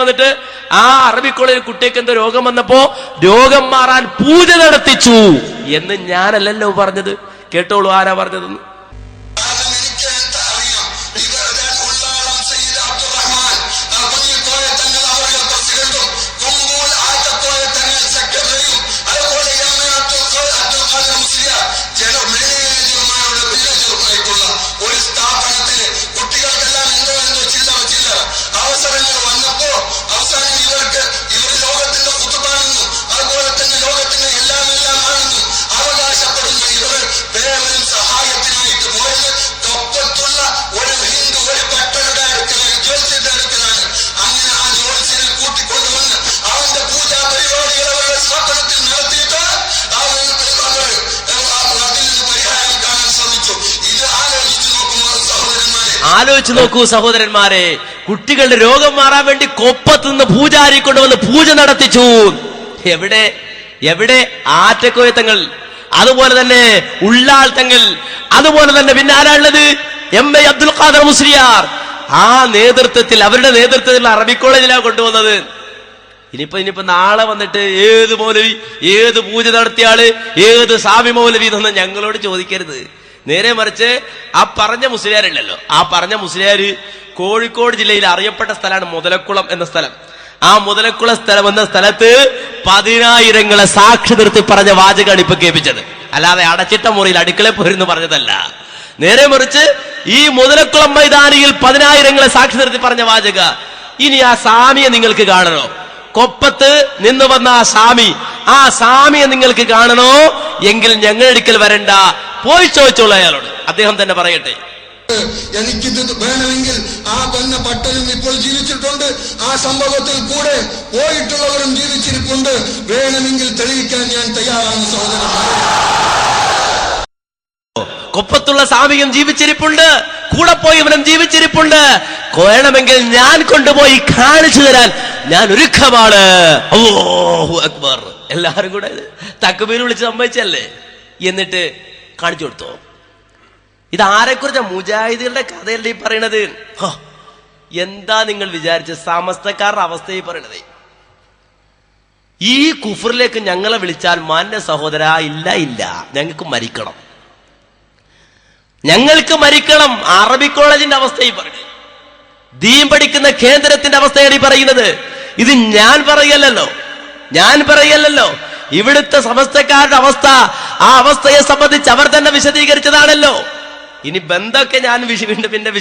വന്നിട്ട് ആ അറബി കോളേജിൽ കുട്ടിക്ക് എന്തോ രോഗം വന്നപ്പോ രോഗം മാറാൻ പൂജ നടത്തിച്ചു എന്ന് ഞാനല്ലല്ലോ പറഞ്ഞത്. കേട്ടോളൂ ആരാ പറഞ്ഞതെന്ന്. ആലോചിച്ചു നോക്കൂ സഹോദരന്മാരെ, കുട്ടികളുടെ രോഗം മാറാൻ വേണ്ടി കൊപ്പത്തുനിന്ന് പൂജാരി കൊണ്ടുവന്ന് പൂജ നടത്തിച്ചു. എവിടെ എവിടെ ആറ്റക്കോയത്തങ്ങൾ, അതുപോലെ തന്നെ ഉള്ളാൾ തങ്ങൾ, അതുപോലെ തന്നെ പിന്നെ ആരാളുള്ളത്, എം.എ. അബ്ദുൽ ഖാദർ മുസ്ലിയാർ. ആ നേതൃത്വത്തിൽ, അവരുടെ നേതൃത്വത്തിൽ അറബി കോളേജിലാണ് കൊണ്ടുവന്നത്. ഇനിയിപ്പോ നാളെ വന്നിട്ട് ഏത് മൗലവി, ഏത് പൂജ നടത്തിയ ആള്, ഏത് സാമി മൗലവി എന്നൊന്നും ഞങ്ങളോട് ചോദിക്കരുത്. നേരെ മറിച്ച് ആ പറഞ്ഞ മുസ്ലിയാരുണ്ടല്ലോ, ആ പറഞ്ഞ മുസ്ലിയാര് കോഴിക്കോട് ജില്ലയിൽ അറിയപ്പെട്ട സ്ഥലമാണ് മുതലക്കുളം എന്ന സ്ഥലം. ആ മുതലക്കുളം സ്ഥലം എന്ന സ്ഥലത്ത് 10,000 സാക്ഷി നിർത്തി പറഞ്ഞ വാചകമാണ് ഇപ്പൊ കേൾപ്പിച്ചത്. അല്ലാതെ അടച്ചിട്ട മുറിയിൽ അടുക്കളയിൽ പോയിരുന്നു പറഞ്ഞതല്ല. നേരെ മറിച്ച് ഈ മുതലക്കുളം മൈതാനിയിൽ 10,000 സാക്ഷി നിർത്തി പറഞ്ഞ വാചക. ഇനി ആ സാമിയെ നിങ്ങൾക്ക് കാണണോ? കൊപ്പത്ത് നിന്ന് വന്ന ആ സാമിയെ നിങ്ങൾക്ക് കാണണോ എങ്കിൽ ഞങ്ങളുടെ അടുക്കൽ വരണ്ട, പോയി ചോദിച്ചോളൂ അയാളോട്. അദ്ദേഹം തന്നെ പറയട്ടെ. എനിക്കിത് വേണമെങ്കിൽ ആ വന്ന പട്ടനും ഇപ്പോൾ ജീവിച്ചിട്ടുണ്ട്, ആ സംഭവത്തിൽ കൂടെ പോയിട്ടുള്ളവരും ജീവിച്ചിരിപ്പുണ്ട്, വേണമെങ്കിൽ തെളിയിക്കാൻ ഞാൻ തയ്യാറാണ് സഹോദരന്മാരെ. കൊപ്പത്തുള്ള സാമിയും ജീവിച്ചിരിപ്പുണ്ട്, കൂടെ പോയവനും ജീവിച്ചിരിപ്പുണ്ട്. വേണമെങ്കിൽ ഞാൻ കൊണ്ടുപോയി കാണിച്ചു തരാൻ ഞാൻ ഒരുക്കമാണ്. അല്ലാഹു അക്ബർ. എല്ലാവരും കൂടെ തക്ബീർ വിളിച്ച് സമ്മതിച്ചല്ലേ, എന്നിട്ട് കാണിച്ചു കൊടുത്തോ. ഇതാരെക്കുറിച്ച? മുജാഹിദുകളുടെ കഥയല്ലേ ഈ പറയണത്. എന്താ നിങ്ങൾ വിചാരിച്ച് സമസ്തക്കാരുടെ അവസ്ഥയിൽ പറയണത്? ഈ കുഫറിലേക്ക് ഞങ്ങളെ വിളിച്ചാൽ മാന്യ സഹോദര, ഇല്ല ഇല്ല, ഞങ്ങൾക്ക് മരിക്കണം, ഞങ്ങൾക്ക് മരിക്കണം. അറബി കോളേജിന്റെ അവസ്ഥയിൽ പറയുന്നത്, ദീൻ പഠിക്കുന്ന കേന്ദ്രത്തിന്റെ അവസ്ഥയാണ് ഈ പറയുന്നത്. ഇത് ഞാൻ പറയല്ലോ, ഇവിടുത്തെ സമസ്തക്കാരുടെ അവസ്ഥ, ആ അവസ്ഥയെ സംബന്ധിച്ച് അവർ തന്നെ വിശദീകരിച്ചതാണല്ലോ. ഇനി ബന്ധമൊക്കെ ഞാൻ വീണ്ടും പിന്നെ